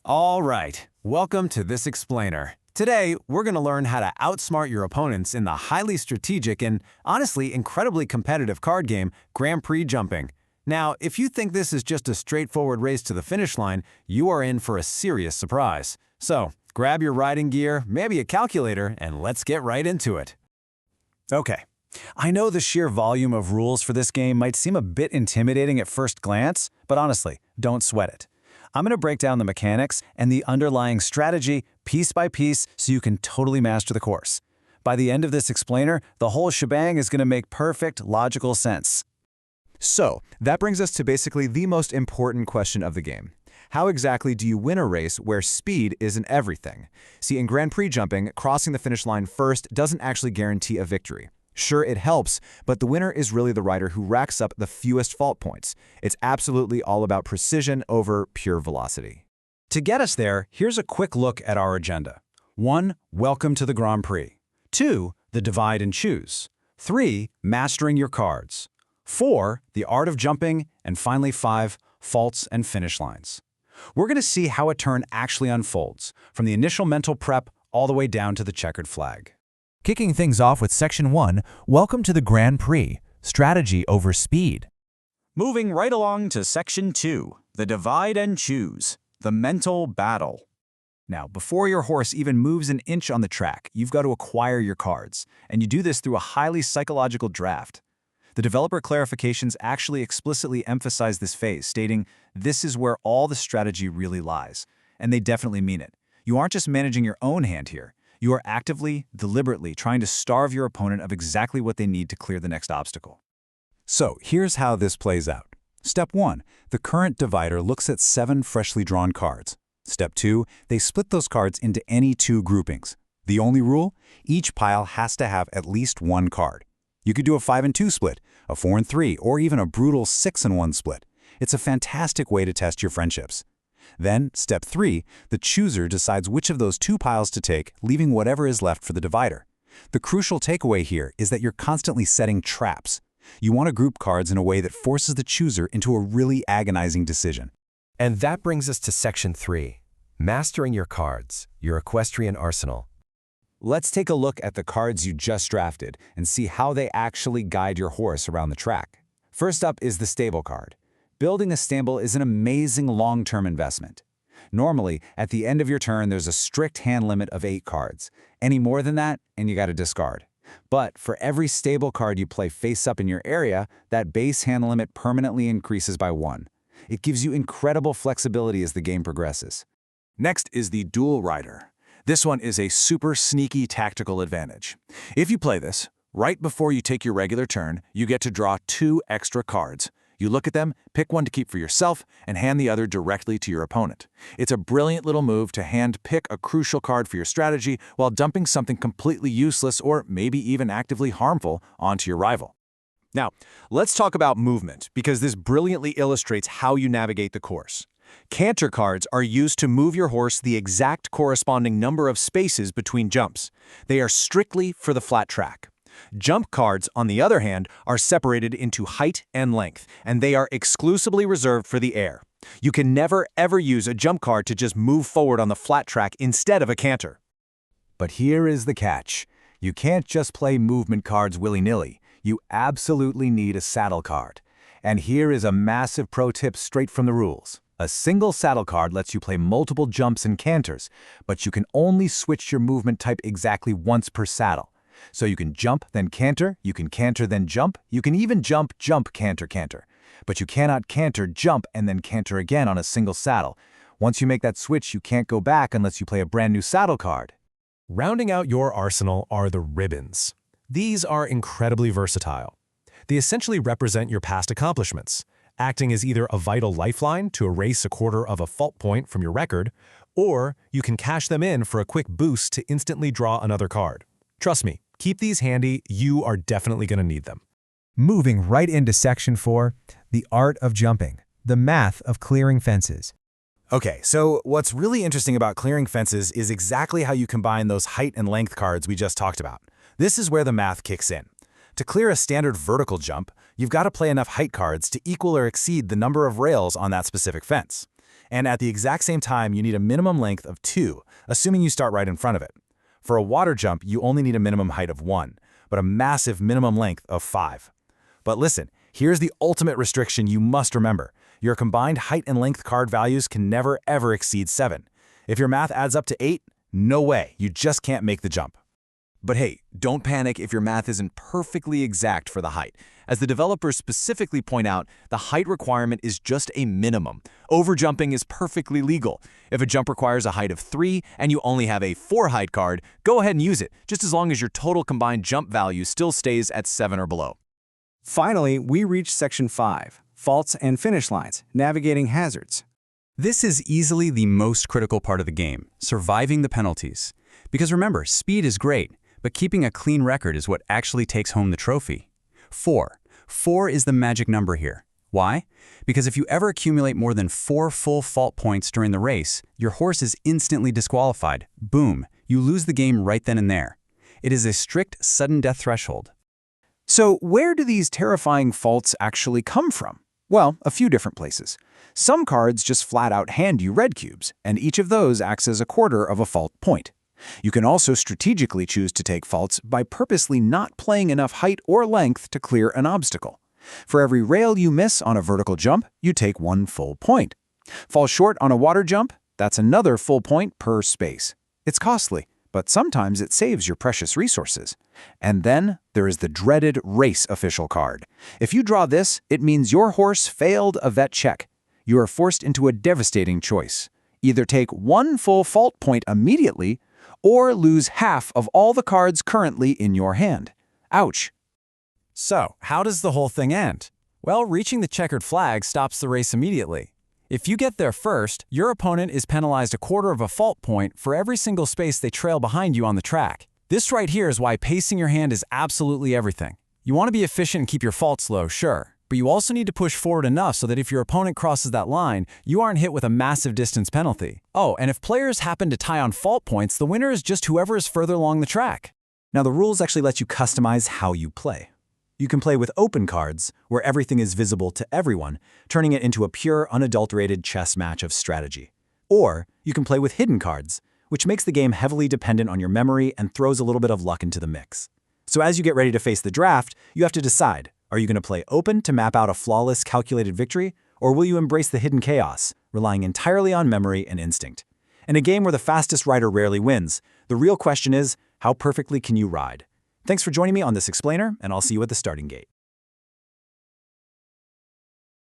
All right, welcome to this explainer. Today, we're going to learn how to outsmart your opponents in the highly strategic and honestly incredibly competitive card game, Grand Prix jumping. Now, if you think this is just a straightforward race to the finish line, you are in for a serious surprise. So, grab your riding gear, maybe a calculator, and let's get right into it. Okay, I know the sheer volume of rules for this game might seem a bit intimidating at first glance, but honestly, don't sweat it. I'm going to break down the mechanics and the underlying strategy piece by piece so you can totally master the course. By the end of this explainer, the whole shebang is going to make perfect, logical sense. So, that brings us to basically the most important question of the game. How exactly do you win a race where speed isn't everything? See, in Grand Prix jumping, crossing the finish line first doesn't actually guarantee a victory. Sure, it helps, but the winner is really the rider who racks up the fewest fault points. It's absolutely all about precision over pure velocity. To get us there, here's a quick look at our agenda. 1. Welcome to the Grand Prix. 2. The divide and choose. 3. Mastering your cards. 4. The art of jumping. And finally 5. Faults and finish lines. We're going to see how a turn actually unfolds, from the initial mental prep all the way down to the checkered flag. Kicking things off with Section 1, welcome to the Grand Prix, strategy over speed. Moving right along to Section 2, the divide and choose, the mental battle. Now, before your horse even moves an inch on the track, you've got to acquire your cards, and you do this through a highly psychological draft. The developer clarifications actually explicitly emphasize this phase, stating, "This is where all the strategy really lies." And they definitely mean it. You aren't just managing your own hand here. You are actively, deliberately trying to starve your opponent of exactly what they need to clear the next obstacle. So here's how this plays out. Step 1, the current divider looks at 7 freshly drawn cards. Step 2, they split those cards into any 2 groupings. The only rule? Each pile has to have at least 1 card. You could do a 5 and 2 split, a 4 and 3, or even a brutal 6 and 1 split. It's a fantastic way to test your friendships. Then, step 3, the chooser decides which of those 2 piles to take, leaving whatever is left for the divider. The crucial takeaway here is that you're constantly setting traps. You want to group cards in a way that forces the chooser into a really agonizing decision. And that brings us to Section 3, mastering your cards, your equestrian arsenal. Let's take a look at the cards you just drafted and see how they actually guide your horse around the track. First up is the stable card. Building a stable is an amazing long-term investment. Normally, at the end of your turn, there's a strict hand limit of 8 cards. Any more than that, and you got to discard. But for every stable card you play face-up in your area, that base hand limit permanently increases by 1. It gives you incredible flexibility as the game progresses. Next is the dual rider. This one is a super sneaky tactical advantage. If you play this, right before you take your regular turn, you get to draw 2 extra cards. You look at them, pick one to keep for yourself, and hand the other directly to your opponent. It's a brilliant little move to hand-pick a crucial card for your strategy while dumping something completely useless or maybe even actively harmful onto your rival. Now, let's talk about movement, because this brilliantly illustrates how you navigate the course. Canter cards are used to move your horse the exact corresponding number of spaces between jumps. They are strictly for the flat track. Jump cards, on the other hand, are separated into height and length, and they are exclusively reserved for the air. You can never, ever use a jump card to just move forward on the flat track instead of a canter. But here is the catch. You can't just play movement cards willy-nilly. You absolutely need a saddle card. And here is a massive pro tip straight from the rules. A single saddle card lets you play multiple jumps and canters, but you can only switch your movement type exactly once per saddle. So you can jump, then canter, you can canter, then jump, you can even jump, jump, canter, canter. But you cannot canter, jump, and then canter again on a single saddle. Once you make that switch, you can't go back unless you play a brand new saddle card. Rounding out your arsenal are the ribbons. These are incredibly versatile. They essentially represent your past accomplishments, acting as either a vital lifeline to erase a quarter of a fault point from your record, or you can cash them in for a quick boost to instantly draw another card. Trust me, keep these handy, you are definitely going to need them. Moving right into Section 4, the art of jumping, the math of clearing fences. Okay, so what's really interesting about clearing fences is exactly how you combine those height and length cards we just talked about. This is where the math kicks in. To clear a standard vertical jump, you've got to play enough height cards to equal or exceed the number of rails on that specific fence. And at the exact same time, you need a minimum length of 2, assuming you start right in front of it. For a water jump, you only need a minimum height of 1, but a massive minimum length of 5. But listen, here's the ultimate restriction you must remember. Your combined height and length card values can never ever exceed 7. If your math adds up to 8, no way, you just can't make the jump. But hey, don't panic if your math isn't perfectly exact for the height. As the developers specifically point out, the height requirement is just a minimum. Overjumping is perfectly legal. If a jump requires a height of 3 and you only have a 4 height card, go ahead and use it, just as long as your total combined jump value still stays at 7 or below. Finally, we reach Section 5, Faults and Finish Lines, Navigating Hazards. This is easily the most critical part of the game, surviving the penalties. Because remember, speed is great, but keeping a clean record is what actually takes home the trophy. 4. 4 is the magic number here. Why? Because if you ever accumulate more than 4 full fault points during the race, your horse is instantly disqualified. Boom, you lose the game right then and there. It is a strict sudden death threshold. So where do these terrifying faults actually come from? Well, a few different places. Some cards just flat out hand you red cubes, and each of those acts as a quarter of a fault point. You can also strategically choose to take faults by purposely not playing enough height or length to clear an obstacle. For every rail you miss on a vertical jump, you take 1 full point. Fall short on a water jump, that's another full point per space. It's costly, but sometimes it saves your precious resources. And then there is the dreaded race official card. If you draw this, it means your horse failed a vet check. You are forced into a devastating choice. Either take 1 full fault point immediately, or lose half of all the cards currently in your hand. Ouch. So, how does the whole thing end? Well, reaching the checkered flag stops the race immediately. If you get there first, your opponent is penalized a quarter of a fault point for every single space they trail behind you on the track. This right here is why pacing your hand is absolutely everything. You want to be efficient and keep your faults low, sure, but you also need to push forward enough so that if your opponent crosses that line, you aren't hit with a massive distance penalty. Oh, and if players happen to tie on fault points, the winner is just whoever is further along the track. Now, the rules actually let you customize how you play. You can play with open cards, where everything is visible to everyone, turning it into a pure, unadulterated chess match of strategy. Or you can play with hidden cards, which makes the game heavily dependent on your memory and throws a little bit of luck into the mix. So as you get ready to face the draft, you have to decide, are you going to play open to map out a flawless, calculated victory, or will you embrace the hidden chaos, relying entirely on memory and instinct? In a game where the fastest rider rarely wins, the real question is, how perfectly can you ride? Thanks for joining me on this explainer, and I'll see you at the starting gate.